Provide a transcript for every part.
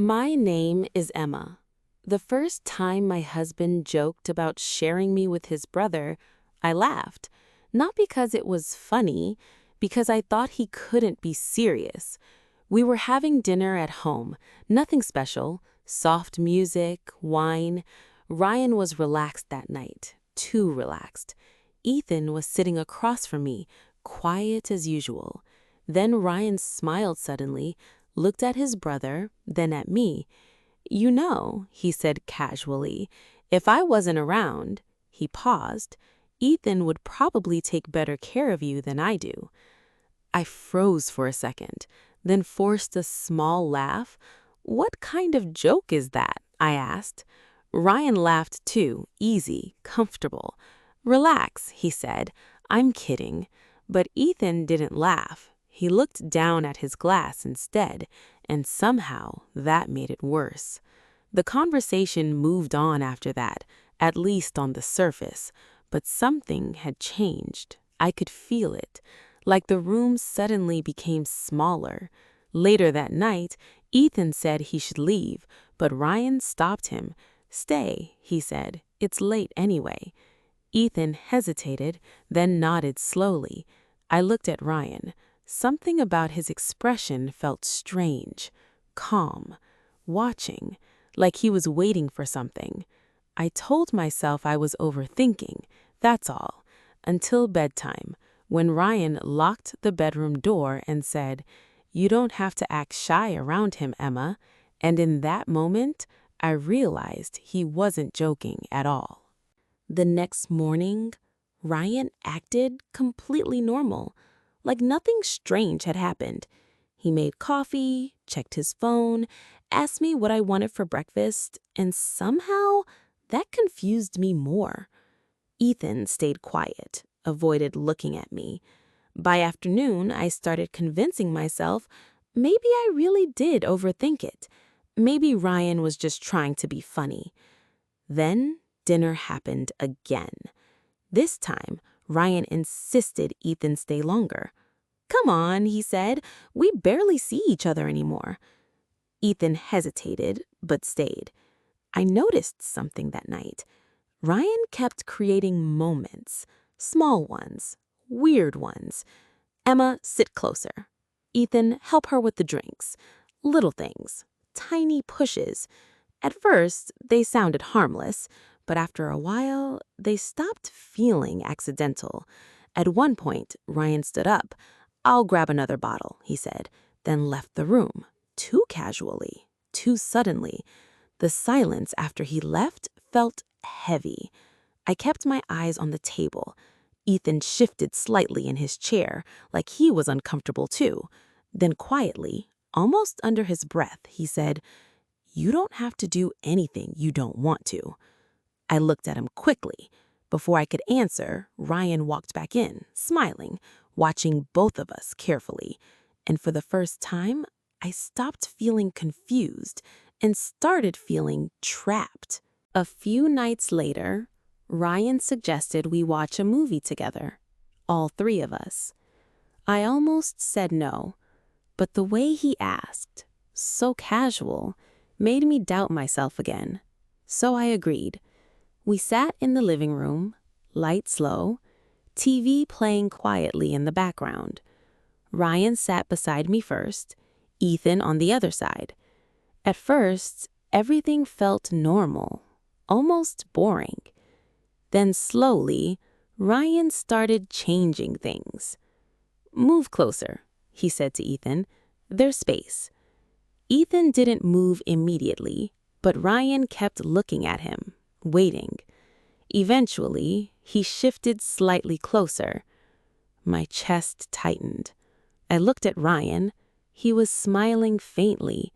My name is Emma. The first time my husband joked about sharing me with his brother, I laughed. Not because it was funny, because I thought he couldn't be serious. We were having dinner at home, nothing special, soft music, wine. Ryan was relaxed that night, too relaxed. Ethan was sitting across from me, quiet as usual. Then Ryan smiled suddenly, looked at his brother, then at me. "You know," he said casually, "if I wasn't around," he paused, "Ethan would probably take better care of you than I do." I froze for a second, then forced a small laugh. "What kind of joke is that?" I asked. Ryan laughed too, easy, comfortable. "Relax," he said. "I'm kidding." But Ethan didn't laugh. He looked down at his glass instead, and somehow that made it worse. The conversation moved on after that, at least on the surface, but something had changed. I could feel it, like the room suddenly became smaller. Later that night, Ethan said he should leave, but Ryan stopped him. "Stay," he said. "It's late anyway." Ethan hesitated, then nodded slowly. I looked at Ryan. Something about his expression felt strange, calm, watching, like he was waiting for something. I told myself I was overthinking, that's all, until bedtime, when Ryan locked the bedroom door and said, "You don't have to act shy around him, Emma." And in that moment, I realized he wasn't joking at all. The next morning, Ryan acted completely normal, like nothing strange had happened. He made coffee, checked his phone, asked me what I wanted for breakfast, and somehow that confused me more. Ethan stayed quiet, avoided looking at me. By afternoon, I started convincing myself maybe I really did overthink it. Maybe Ryan was just trying to be funny. Then dinner happened again. This time, Ryan insisted Ethan stay longer. "Come on," he said. "We barely see each other anymore." Ethan hesitated, but stayed. I noticed something that night. Ryan kept creating moments, small ones, weird ones. "Emma, sit closer." "Ethan, help her with the drinks." Little things, tiny pushes. At first, they sounded harmless, but after a while, they stopped feeling accidental. At one point, Ryan stood up. "I'll grab another bottle," he said, then left the room, too casually, too suddenly. The silence after he left felt heavy. I kept my eyes on the table. Ethan shifted slightly in his chair, like he was uncomfortable too. Then quietly, almost under his breath, he said, "You don't have to do anything you don't want to." I looked at him quickly. Before I could answer, Ryan walked back in, smiling, watching both of us carefully. And for the first time, I stopped feeling confused and started feeling trapped. A few nights later, Ryan suggested we watch a movie together, all three of us. I almost said no, but the way he asked, so casual, made me doubt myself again. So I agreed. We sat in the living room, lights low, TV playing quietly in the background. Ryan sat beside me first, Ethan on the other side. At first, everything felt normal, almost boring. Then slowly, Ryan started changing things. "Move closer," he said to Ethan. "There's space." Ethan didn't move immediately, but Ryan kept looking at him, waiting. Eventually, he shifted slightly closer. My chest tightened. I looked at Ryan. He was smiling faintly,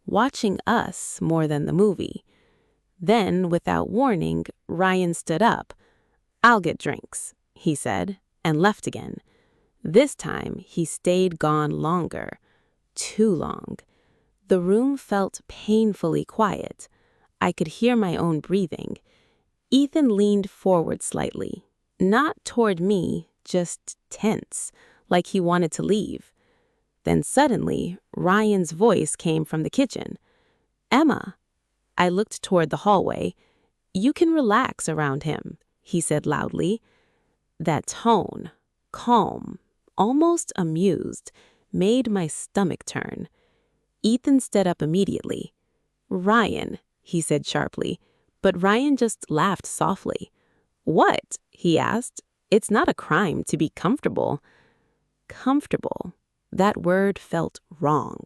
watching us more than the movie. Then, without warning, Ryan stood up. "I'll get drinks," he said, and left again. This time, he stayed gone longer. Too long. The room felt painfully quiet. I could hear my own breathing. Ethan leaned forward slightly, not toward me, just tense, like he wanted to leave. Then suddenly, Ryan's voice came from the kitchen. Emma. I looked toward the hallway. You can relax around him, he said loudly. That tone, calm, almost amused, made my stomach turn. Ethan stood up immediately. Ryan, he said sharply, but Ryan just laughed softly. What? He asked. It's not a crime to be comfortable. Comfortable. That word felt wrong.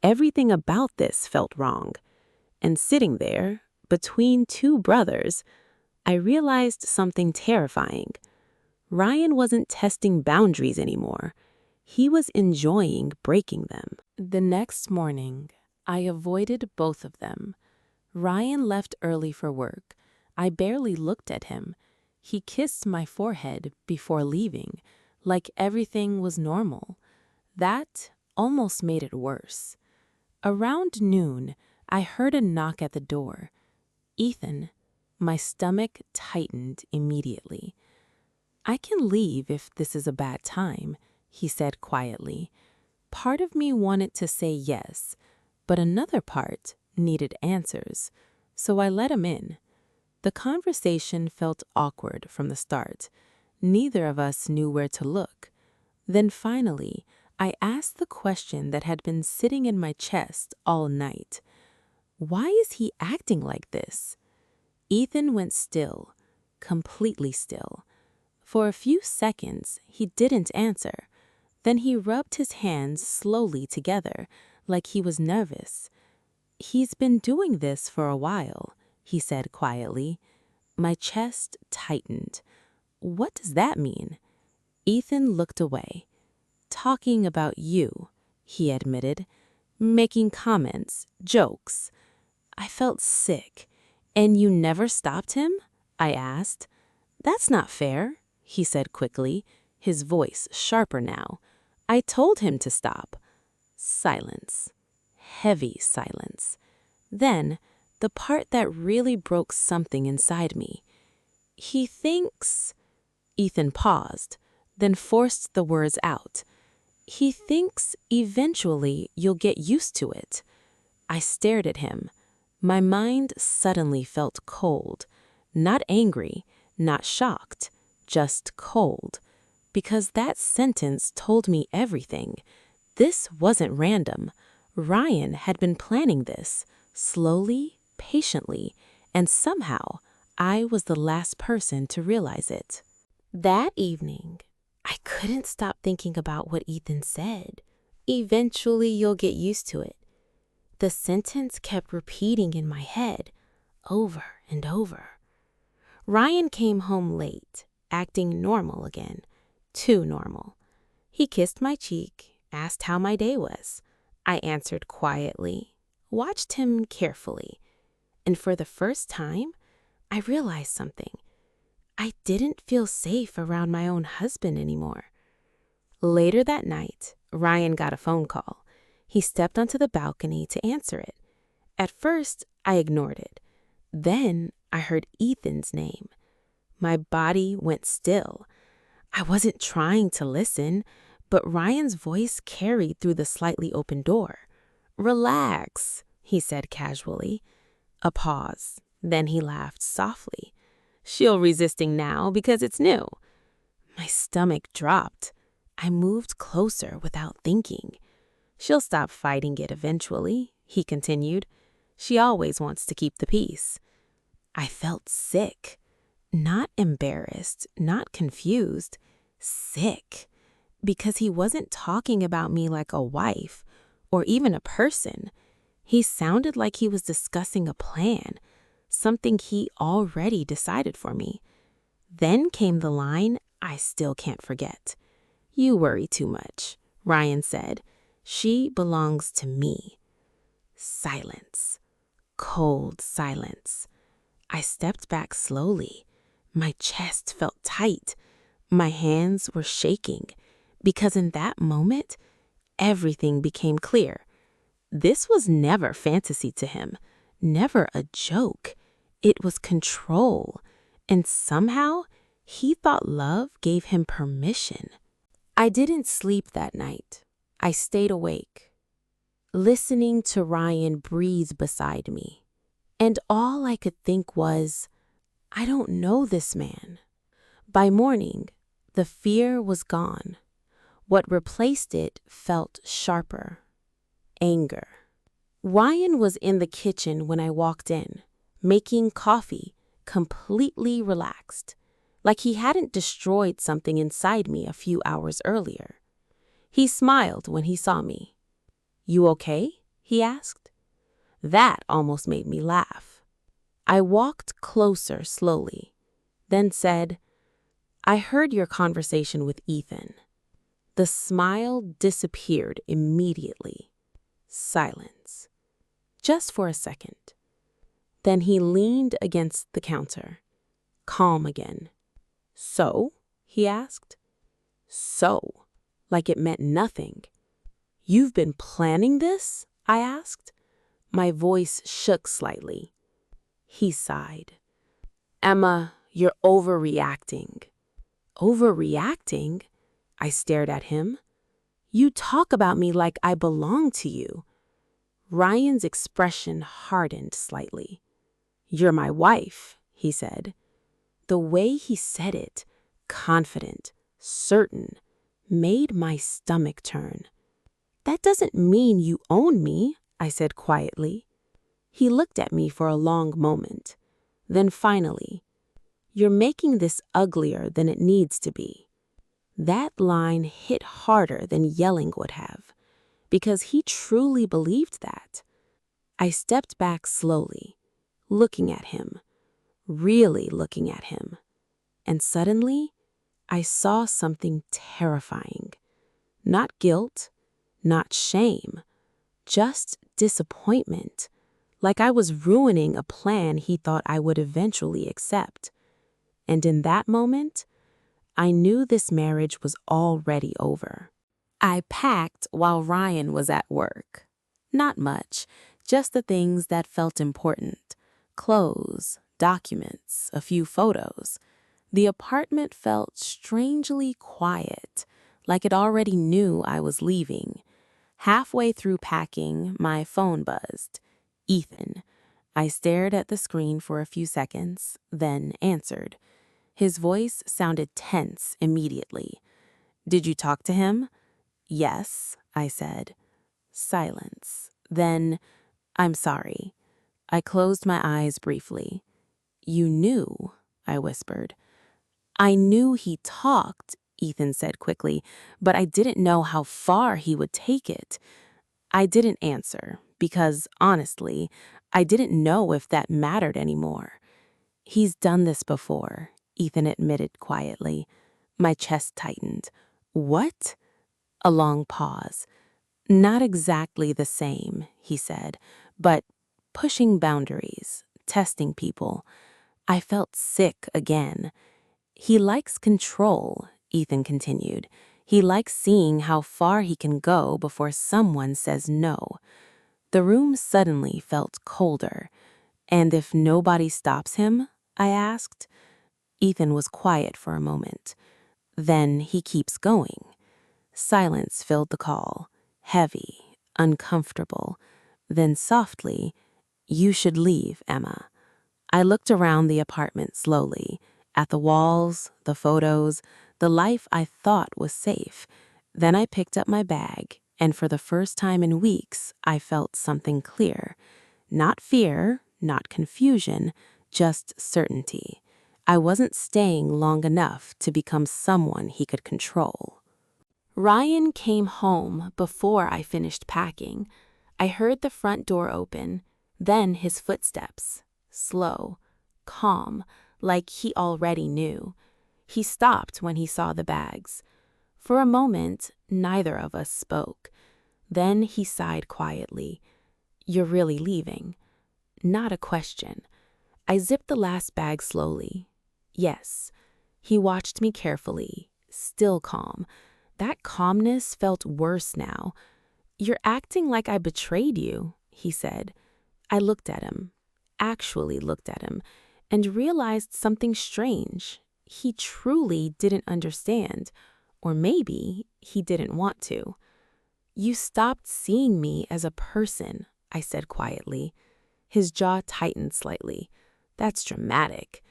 Everything about this felt wrong. And sitting there, between two brothers, I realized something terrifying. Ryan wasn't testing boundaries anymore. He was enjoying breaking them. The next morning, I avoided both of them. Ryan left early for work. I barely looked at him. He kissed my forehead before leaving, like everything was normal. That almost made it worse. Around noon, I heard a knock at the door. Ethan. My stomach tightened immediately. I can leave if this is a bad time, he said quietly. Part of me wanted to say yes, but another part needed answers, so I let him in. The conversation felt awkward from the start. Neither of us knew where to look. Then finally, I asked the question that had been sitting in my chest all night. Why is he acting like this? Ethan went still, completely still. For a few seconds, he didn't answer. Then he rubbed his hands slowly together, like he was nervous. He's been doing this for a while, he said quietly. My chest tightened. What does that mean? Ethan looked away. Talking about you, he admitted. Making comments, jokes. I felt sick. And you never stopped him? I asked. That's not fair, he said quickly, his voice sharper now. I told him to stop. Silence. Heavy silence. Then, the part that really broke something inside me. He thinks... Ethan paused, then forced the words out. He thinks eventually you'll get used to it. I stared at him. My mind suddenly felt cold. Not angry, not shocked, just cold. Because that sentence told me everything. This wasn't random. Ryan had been planning this, slowly, patiently, and somehow I was the last person to realize it. That evening, I couldn't stop thinking about what Ethan said. Eventually, you'll get used to it. The sentence kept repeating in my head, over and over. Ryan came home late, acting normal again, too normal. He kissed my cheek, asked how my day was. I answered quietly, watched him carefully, and for the first time, I realized something. I didn't feel safe around my own husband anymore. Later that night, Ryan got a phone call. He stepped onto the balcony to answer it. At first, I ignored it. Then I heard Ethan's name. My body went still. I wasn't trying to listen, but Ryan's voice carried through the slightly open door. Relax, he said casually. A pause. Then he laughed softly. She'll resisting now because it's new. My stomach dropped. I moved closer without thinking. She'll stop fighting it eventually, he continued. She always wants to keep the peace. I felt sick. Not embarrassed, not confused. Sick. Because he wasn't talking about me like a wife or even a person. He sounded like he was discussing a plan, something he already decided for me. Then came the line I still can't forget. You worry too much, Ryan said. She belongs to me. Silence. Cold silence. I stepped back slowly. My chest felt tight. My hands were shaking. Because in that moment, everything became clear. This was never fantasy to him. Never a joke. It was control. And somehow, he thought love gave him permission. I didn't sleep that night. I stayed awake. listening to Ryan breathe beside me. And all I could think was, I don't know this man. By morning, the fear was gone. What replaced it felt sharper. Anger. Ryan was in the kitchen when I walked in, making coffee, completely relaxed, like he hadn't destroyed something inside me a few hours earlier. He smiled when he saw me. "You okay?" he asked. That almost made me laugh. I walked closer slowly, then said, "I heard your conversation with Ethan." The smile disappeared immediately. Silence. Just for a second. Then he leaned against the counter, calm again. "So?" he asked. "So," like it meant nothing. "You've been planning this?" I asked. My voice shook slightly. He sighed. "Emma, you're overreacting." "Overreacting?" I stared at him. "You talk about me like I belong to you." Ryan's expression hardened slightly. "You're my wife," he said. The way he said it, confident, certain, made my stomach turn. "That doesn't mean you own me," I said quietly. He looked at me for a long moment. Then finally, "You're making this uglier than it needs to be." That line hit harder than yelling would have, because he truly believed that. I stepped back slowly, looking at him, really looking at him. And suddenly, I saw something terrifying. Not guilt, not shame, just disappointment, like I was ruining a plan he thought I would eventually accept. And in that moment, I knew this marriage was already over. I packed while Ryan was at work. Not much, just the things that felt important. Clothes, documents, a few photos. The apartment felt strangely quiet, like it already knew I was leaving. Halfway through packing, my phone buzzed. Ethan. I stared at the screen for a few seconds, then answered. His voice sounded tense immediately. "Did you talk to him?" "Yes," I said. Silence. Then, "I'm sorry." I closed my eyes briefly. "You knew," I whispered. "I knew he talked," Ethan said quickly, "but I didn't know how far he would take it." I didn't answer because, honestly, I didn't know if that mattered anymore. "He's done this before," Ethan admitted quietly. My chest tightened. "What?" A long pause. "Not exactly the same," he said, "but pushing boundaries, testing people." I felt sick again. "He likes control," Ethan continued. "He likes seeing how far he can go before someone says no." The room suddenly felt colder. "And if nobody stops him?" I asked. Ethan was quiet for a moment. "Then he keeps going." Silence filled the call, heavy, uncomfortable. Then softly, "You should leave, Emma." I looked around the apartment slowly, at the walls, the photos, the life I thought was safe. Then I picked up my bag, and for the first time in weeks, I felt something clear. Not fear, not confusion, just certainty. I wasn't staying long enough to become someone he could control. Ryan came home before I finished packing. I heard the front door open, then his footsteps. Slow, calm, like he already knew. He stopped when he saw the bags. For a moment, neither of us spoke. Then he sighed quietly. "You're really leaving?" Not a question. I zipped the last bag slowly. "Yes." He watched me carefully, still calm. That calmness felt worse now. "You're acting like I betrayed you," he said. I looked at him, actually looked at him, and realized something strange. He truly didn't understand, or maybe he didn't want to. You stopped seeing me as a person, I said quietly. His jaw tightened slightly. That's dramatic.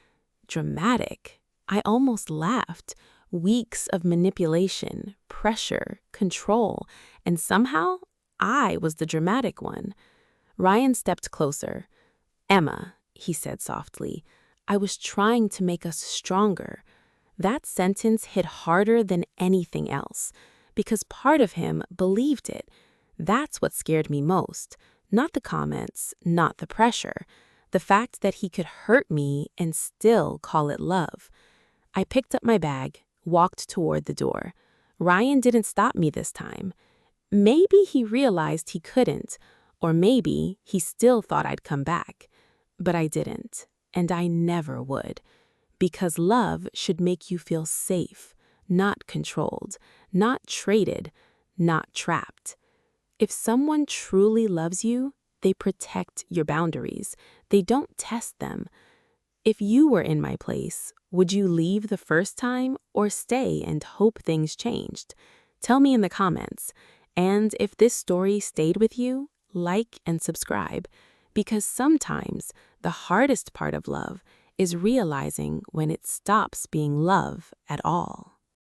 Dramatic? I almost laughed. Weeks of manipulation, pressure, control, and somehow I was the dramatic one. Ryan stepped closer. Emma, he said softly, I was trying to make us stronger. That sentence hit harder than anything else, because part of him believed it. That's what scared me most. Not the comments, not the pressure. The fact that he could hurt me and still call it love. I picked up my bag, walked toward the door. Ryan didn't stop me this time. Maybe he realized he couldn't, or maybe he still thought I'd come back. But I didn't, and I never would. Because love should make you feel safe, not controlled, not traded, not trapped. If someone truly loves you, they protect your boundaries. They don't test them. If you were in my place, would you leave the first time or stay and hope things changed? Tell me in the comments. And if this story stayed with you, like and subscribe. Because sometimes the hardest part of love is realizing when it stops being love at all.